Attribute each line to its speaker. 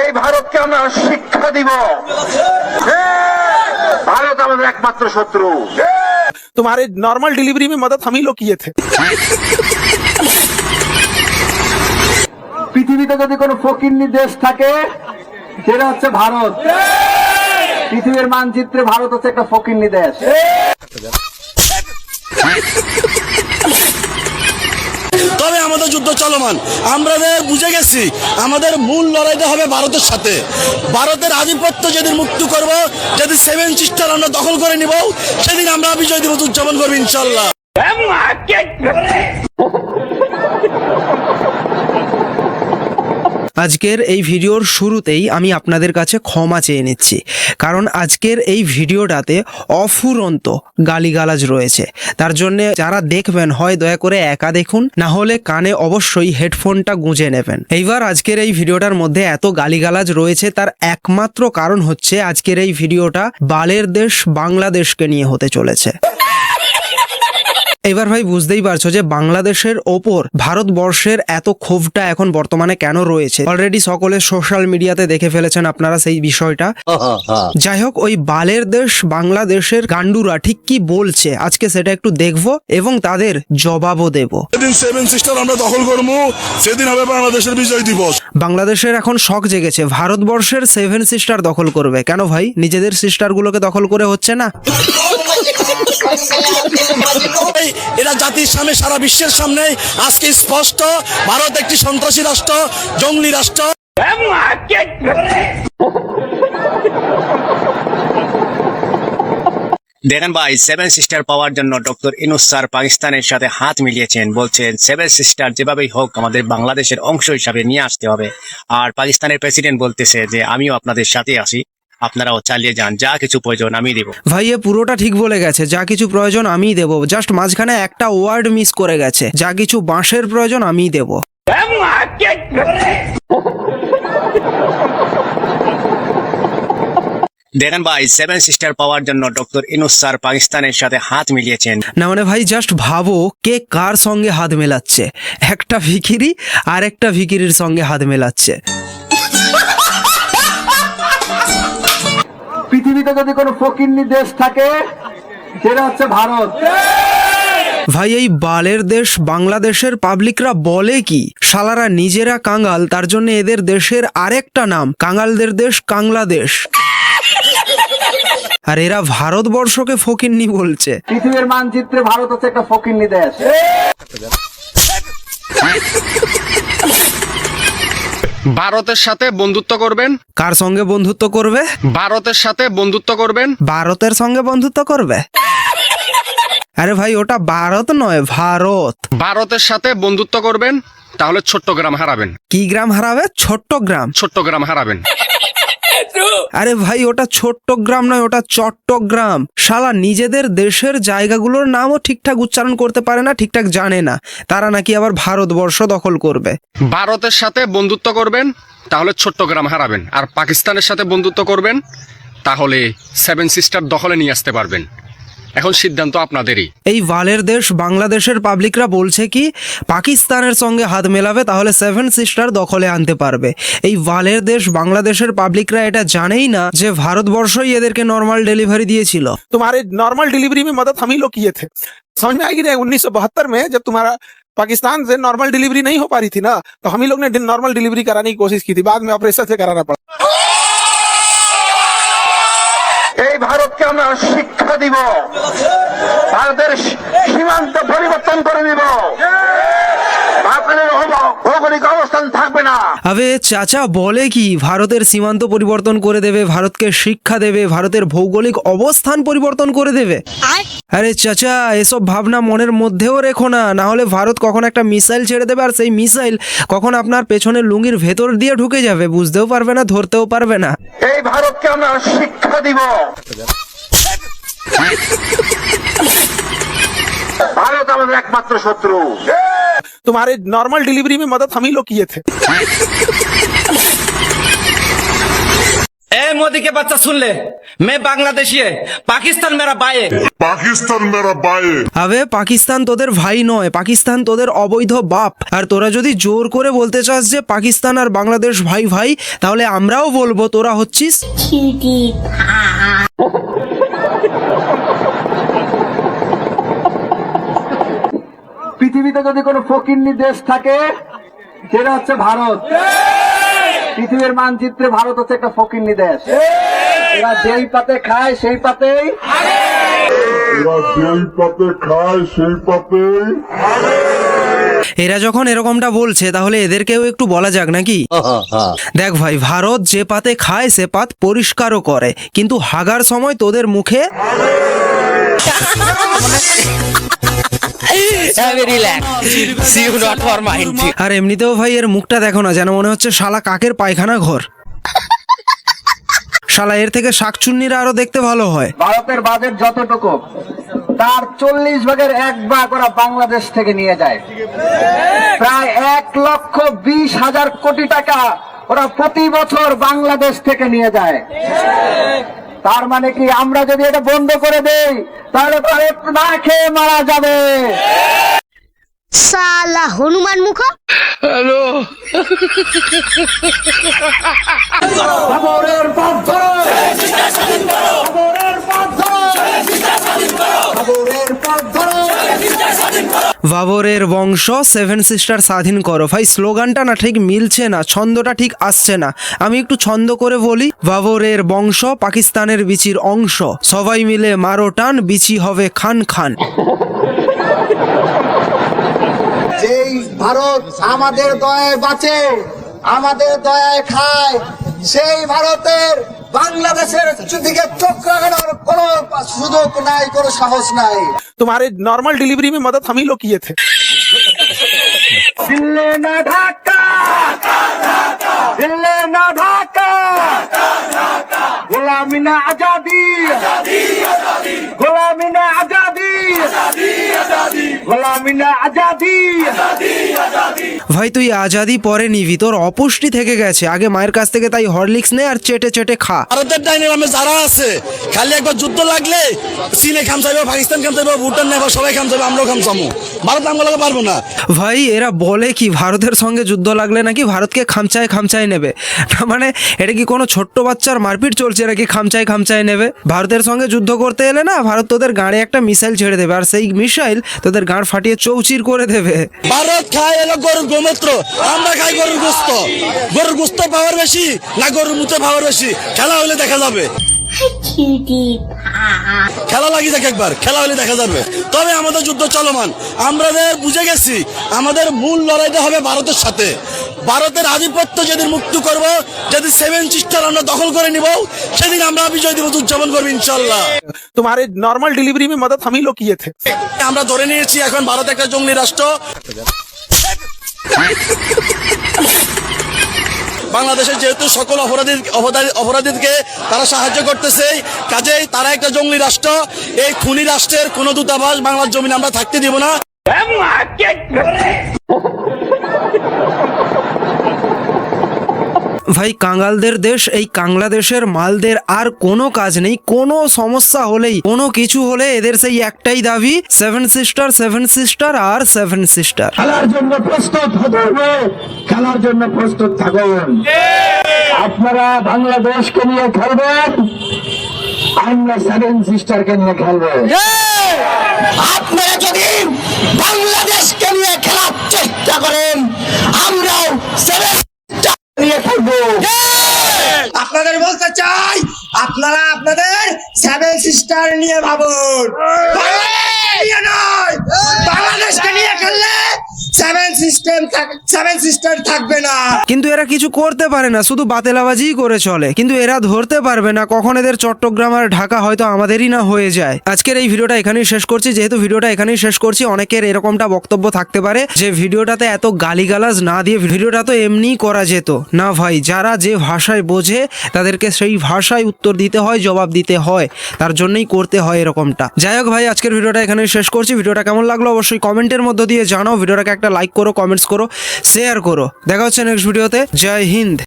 Speaker 1: এই ভারতকে আমরা শিক্ষা দিব। ভারত আমাদের একমাত্র শত্রু।
Speaker 2: तुम्हारे नॉर्मल डिलीवरी में मदद हम ही लोग किए थे।
Speaker 3: পৃথিবীতে যদি কোনো ফকিন্নি দেশ থাকে সেটা হচ্ছে ভারত। পৃথিবীর মানচিত্রে ভারত হচ্ছে একটা ফকিন্নি দেশ।
Speaker 4: তবে আমাদের যুদ্ধ চলমান, আমরা বুঝে গেছি আমাদের মূল লড়াইটা হবে ভারতের সাথে। ভারতের আধিপত্য যেদিন মুক্ত করব, যেদিন সেভেন সিস্টার আমরা দখল করে নিব, সেদিন আমরা বিজয় দিবস উদযাপন করবো ইনশাল্লাহ।
Speaker 5: আজকের এই ভিডিওর শুরুতেই আমি আপনাদের কাছে ক্ষমা চেয়ে নিচ্ছি, কারণ আজকের এই ভিডিওটাতে অফুরন্ত গালিগালাজ রয়েছে। তার জন্য যারা দেখবেন হয় দয়া করে একা দেখুন, না হলে কানে অবশ্যই হেডফোনটা গুঁজে নেবেন। এইবার আজকের এই ভিডিওটার মধ্যে এত গালিগালাজ রয়েছে তার একমাত্র কারণ হচ্ছে আজকের এই ভিডিওটা বালের দেশ বাংলাদেশকে নিয়ে হতে চলেছে। এবার ভাই বুঝতেই পারছো যে বাংলাদেশের ওপর ভারতবর্ষের এত ক্ষোভটা এখন বর্তমানে কেন রয়েছে। অলরেডি সকলে সোশ্যাল মিডিয়াতে দেখে ফেলেছেন আপনারা সেই বিষয়টা। যাই হোক, ওই বালের দেশ বাংলাদেশের গান্ডুরা ঠিক কি বলছে আজকে সেটা একটু দেখবো এবং তাদের জবাবও দেব।
Speaker 4: সেদিন সেভেন সিস্টার আমরা দখল করবো, সেদিন হবে বাংলাদেশের বিজয় দিবস।
Speaker 5: বাংলাদেশের এখন শখ জেগেছে, ভারতবর্ষের সেভেন সিস্টার দখল করবে। কেন ভাই, নিজেদের সিস্টার গুলোকে দখল করে হচ্ছে না?
Speaker 4: এরা জাতির সামনে, সারা বিশ্বের সামনে আজকে স্পষ্ট, ভারত একটি সন্ত্রাসী রাষ্ট্র, জঙ্গলি রাষ্ট্র।
Speaker 6: দেখেন ভাই, সেভেন সিস্টার পাওয়ার জন্য ডক্টর ইউনূস স্যার পাকিস্তানের সাথে হাত মিলিয়েছেন। বলছেন সেভেন সিস্টার যেভাবেই হোক আমাদের বাংলাদেশের অংশ হিসাবে নিয়ে আসতে হবে। আর পাকিস্তানের প্রেসিডেন্ট বলতেছে যে আমিও আপনাদের সাথে আছি, আপনারাও চালিয়ে যান, যা কিছু প্রয়োজন আমি দেব।
Speaker 5: ভাই এ পুরোটা ঠিক বলে গেছে, যা কিছু প্রয়োজন আমিই দেব। জাস্ট মাঝখানে একটা ওয়ার্ড মিস করে গেছে, যা কিছু বাঁশের প্রয়োজন আমিই দেব।
Speaker 6: দেখেন ভাই, সেভেন সিস্টার পাওয়ার জন্য ডক্টর ইউনূস স্যার পাকিস্তানের সাথে হাত মিলিয়েছেন।
Speaker 5: না মানে ভাই জাস্ট ভাবো কে কার সঙ্গে হাত মেলাচ্ছে। একটা ভিখিরি আর একটা ভিখিরির সঙ্গে হাত মেলাচ্ছে।
Speaker 3: পৃথিবীতে যদি কোনো ফকিন্নি দেশ থাকে সেটা হচ্ছে ভারত।
Speaker 5: ভাই এই বালের দেশ বাংলাদেশের পাবলিকরা বলে কি, শালারা নিজেরা কাঙ্গাল, তার জন্য এদের দেশের আরেকটা নাম কাঙ্গালদের দেশ, বাংলাদেশ। আর এরা ভারতবর্ষকে ফকিন্নি বলছে।
Speaker 3: পৃথিবীর মানচিত্রে ভারত হচ্ছে একটা ফকিন্নি দেশ।
Speaker 7: ভারতের সাথে বন্ধুত্ব করবেন।
Speaker 5: কার সঙ্গে বন্ধুত্ব করবে?
Speaker 7: ভারতের সাথে বন্ধুত্ব করবেন।
Speaker 5: ভারতের সঙ্গে বন্ধুত্ব করবে? আরে ভাই ওটা ভারত নয়, ভারত।
Speaker 7: ভারতের সাথে বন্ধুত্ব করবেন, তাহলে চট্টগ্রাম হারাবেন।
Speaker 5: কি গ্রাম হারাবে? চট্টগ্রাম।
Speaker 7: চট্টগ্রাম হারাবেন।
Speaker 5: আরে ভাই ওটা চট্টগ্রাম নয়, ওটা চট্টগ্রাম। শালা নিজেদের দেশের জায়গাগুলোর নামও ঠিকঠাক উচ্চারণ করতে পারে না, ঠিকঠাক জানে না, তারা নাকি আবার ভারতবর্ষ দখল করবে।
Speaker 7: ভারতের সাথে বন্ধুত্ব করবেন, তাহলে চট্টগ্রাম হারাবেন। আর পাকিস্তানের সাথে বন্ধুত্ব করবেন, তাহলে সেভেন সিস্টার দখলে নিয়ে আসতে পারবেন। এখন সিদ্ধান্ত আপনাদেরই।
Speaker 5: এই বালের দেশ বাংলাদেশের পাবলিকরা বলছে কি পাকিস্তানের সঙ্গে হাত মেলাবে, তাহলে সেভেন সিস্টার দখলে আনতে পারবে। এই বালের দেশ বাংলাদেশের পাবলিকরা এটা জানেই না যে ভারতবর্ষই এদেরকে নর্মাল ডেলিভারি দিয়েছিল।
Speaker 2: तुम्हारे नॉर्मल डिलीवरी में मदद हम ही लोग किए थे। समझ में आएगी ना, 1972 में जब तुम्हारा पाकिस्तान से नॉर्मल डिलीवरी नहीं हो पा रही थी ना, तो हम ही लोग ने नॉर्मल डिलीवरी कराने की कोशिश की थी, बाद में ऑपरेशन से कराना पड़ा।
Speaker 1: এই ভারতকে আমরা শিক্ষা দিব। ভারতের সীমান্ত পরিবর্তন করে দিব। ভারতের ভৌগোলিক অবস্থান থাকবে না।
Speaker 5: আবে চাচা বলে কি ভারতের সীমান্ত পরিবর্তন করে দেবে, ভারতকে শিক্ষা দেবে, ভারতের ভৌগোলিক অবস্থান পরিবর্তন করে দেবে। আরে চাচা এসব ভাবনা মনের মধ্যেও রেখো না, না হলে ভারত কখন একটা মিসাইল ছেড়ে দেবে, আর সেই মিসাইল কখন আপনার পেছনের লুঙ্গির ভেতর দিয়ে ঢুকে যাবে, বুঝতেও পারবে না, ধরতেও পারবে না।
Speaker 1: এই ভারতকে আমরা শিক্ষা দিব। ভারত আমাদের একমাত্র শত্রু।
Speaker 2: तुम्हारे नॉर्मल डिलीवरी में मदद हम ही लोग किए थे।
Speaker 8: ए मोदी के बच्चा सुन ले, मैं बांग्लादेशी है, पाकिस्तान मेरा भाई है।
Speaker 9: পাকিস্তান মেরা বায়ে
Speaker 5: আবে পাকিস্তান তোদের ভাই নয়, পাকিস্তান তোদের অবৈধ বাপ। আর তোরা যদি জোর করে বলতে চাস যে পাকিস্তান আর বাংলাদেশ ভাই ভাই, তাহলে আমরাও বলবো তোরা হচ্ছিস
Speaker 3: পৃথিবীতে যদি কোনো ফকিন্নি দেশ থাকে সেটা হচ্ছে ভারত। পৃথিবীর মানচিত্রে ভারত হচ্ছে একটা ফকিন্নি দেশ। এরা যেই পাতে খায় সেই পাতেই
Speaker 9: এরা যেই পাতে খায় সেই পাতেই
Speaker 5: এরা যখন এরকমটা বলছে তাহলে এদেরকেও একটু বলা যাক নাকি। দেখ ভাই, ভারত যে পাতে খায় সে পাত পরিষ্কারও করে, কিন্তু হাগার সময় তোদের মুখে আর এমনিতেও ভাই এর মুখটা দেখো না, যেন মনে হচ্ছে শালা কাকের পায়খানা ঘর। শালা এর থেকে শাকচুন্নিরা আরো দেখতে ভালো হয়।
Speaker 3: ভারতের বাজেট যতটুকু তার 40 ভাগের 1 ভাগ ওরা বাংলাদেশ থেকে নিয়ে যায়। প্রায় 1,20,000 কোটি টাকা ওরা প্রতি বছর বাংলাদেশ থেকে নিয়ে যায়। তার মানে কি আমরা যদি এটা বন্ধ করে দেই তাহলে ভারত না খেয়ে মারা যাবে।
Speaker 10: সালা হনুমান মুখ।
Speaker 3: খবরের পথ ধরো, খবরের পথ ধরো, খবরের পথ ধরো।
Speaker 5: বাবরের বংশ 7 সিস্টার স্বাধীন করো। ভাই স্লোগানটা না ঠিক মিলছে না, ছন্দটা ঠিক আসছে না। আমি একটু ছন্দ করে বলি, বাবরের বংশ পাকিস্তানের বিচির অংশ, সবাই মিলে মারো টান, বিচি হবে খান খান।
Speaker 3: যেই ভারত আমাদের দয়ায় বাঁচে, আমাদের দয়ায় খায়, সেই ভারতের বাংলাদেশের দিকে চোখ রাখানোর কোনো সুযোগ নাই, কোনো সাহস নাই।
Speaker 2: तुम्हारे नॉर्मल डिलीवरी में मदद हम ही लोग किए थे।
Speaker 3: দিল্লি না ঢাকা, দিল্লি না ঢাকা, গোলামি না আজাদি, গোলামি না আজাদি, গোলামি না আজাদি।
Speaker 5: ভাই তুই আজাদি পরে নিবি, তোর অপুষ্টি থেকে গেছে। আগে মায়ের কাছ থেকে তাই হরলিক্স নে আর চেটে চেটে খা।
Speaker 4: ভারতের ডাইনামে যারা আছে খালি একবার যুদ্ধ লাগলে চীনে খামচাইবে, পাকিস্তান খামচাইবে, ভুটান নেবে, সবাই খামচাইবে, আমরাও খামচামো। ভারত আমগুলোকে পারবো না।
Speaker 5: ভাই এরা বলে কি ভারতের সঙ্গে যুদ্ধ লাগলে নাকি ভারতকে খামচায় খামচায় নেবে। না মানে এটা কি কোনো ছোট্ট বাচ্চার মারপিট চলছে নাকি খামচায় খামচায় নেবে? ভারতের সঙ্গে যুদ্ধ করতে এলে না ভারত তোদের গাড়ে একটা মিসাইল ছেড়ে দেবে, আর সেই মিসাইল তোদের গাঁড় ফাটিয়ে চৌচির করে দেবে।
Speaker 4: ভারত খায় এলো গরুর গোমূত্র, আমরা খাই গরুর গোস্ত। গরুর গোস্ত পাওয়ার বেশি না গরুর মুতে পাওয়ার বেশি? খেলা হলে দেখা যাবে। খেলা লাগি যাক একবার, খেলা হলে দেখা যাবে। তবে আমাদের যুদ্ধ চলমান, আমাদের বুঝে গেছি আমাদের মূল লড়াইটা হবে ভারতের সাথে। ভারতের আধিপত্য যেদিন মুক্ত করব, যেদিন 7 সিস্টার আমরা দখল করে নিব, সেদিন আমরা বিজয় দিবস উদযাপন করবো ইনশাল্লাহ।
Speaker 2: तुम्हारे नॉर्मल डिलीवरी में मदद हम ही लोग किए थे।
Speaker 4: আমরা ধরে নিয়েছি এখন ভারত একটা জঙ্গলি রাষ্ট্র। বাংলাদেশের যেহেতু সকল অপরাধীকে তারা সাহায্য করতেছে, কাজেই তারা একটা জঙ্গলি রাষ্ট্র। এই খুনি রাষ্ট্রের কোন দূতাবাস বাংলার জমিনে আমরা থাকতে দিব না।
Speaker 5: ভাই কাঙ্গালদের দেশ, এই বাংলাদেশের মালদের আর কোনো কাজ নেই। কোনো সমস্যা হলেই, কোনো কিছু হলে এদের সেই একটাই দাবি, 7 সিস্টার 7 সিস্টার আর 7 সিস্টার।
Speaker 3: খেলার জন্য প্রস্তুত হতে হবে, খেলার জন্য প্রস্তুত থাকুন। আপনারা বাংলাদেশকে নিয়ে খেলবেন, আমরা 7 সিস্টারকে নিয়ে খেলবো। আপনারা যদি বাংলাদেশকে নিয়ে খেলার চেষ্টা করেন, আমরাও 7 সিস্টার নিয়ে খেলবো। আপনাদের বলতে চাই, আপনারা আপনাদের 7 সিস্টার নিয়ে ভাবুন, বাংলাদেশকে নিয়ে খেললে 7 সিস্টার থাকবে না।
Speaker 5: কিন্তু এরা কিছু করতে পারে না, শুধু বাতেলাবাজিই করে চলে। কিন্তু এরা ধরতে পারবে না কখন এদের চট্টগ্রাম আর ঢাকা হয়তো আমাদেরই না হয়ে যায়। আজকের এই ভিডিওটা এখানেই শেষ করছি। যেহেতু ভিডিওটা এখানেই শেষ করছি, অনেকের এরকমটা বক্তব্য থাকতে পারে যে ভিডিওটাতে এত গালিগালাজ না দিয়ে ভিডিওটা তো এমনিই করা যেত। না ভাই, যারা যে ভাষায় বোঝে তাদেরকে সেই ভাষায় উত্তর দিতে হয়, জবাব দিতে হয়, তার জন্যই করতে হয় এরকমটা। যাই হোক ভাই, আজকের ভিডিওটা এখানেই শেষ করছি। ভিডিওটা কেমন লাগলো অবশ্যই কমেন্টের মধ্য দিয়ে জানাও। ভিডিওটাকে একটা লাইক করো, কমেন্টস করো, শেয়ার করো। দেখা হচ্ছে নেক্সট ভিডিওতে। জয় হিন্দ।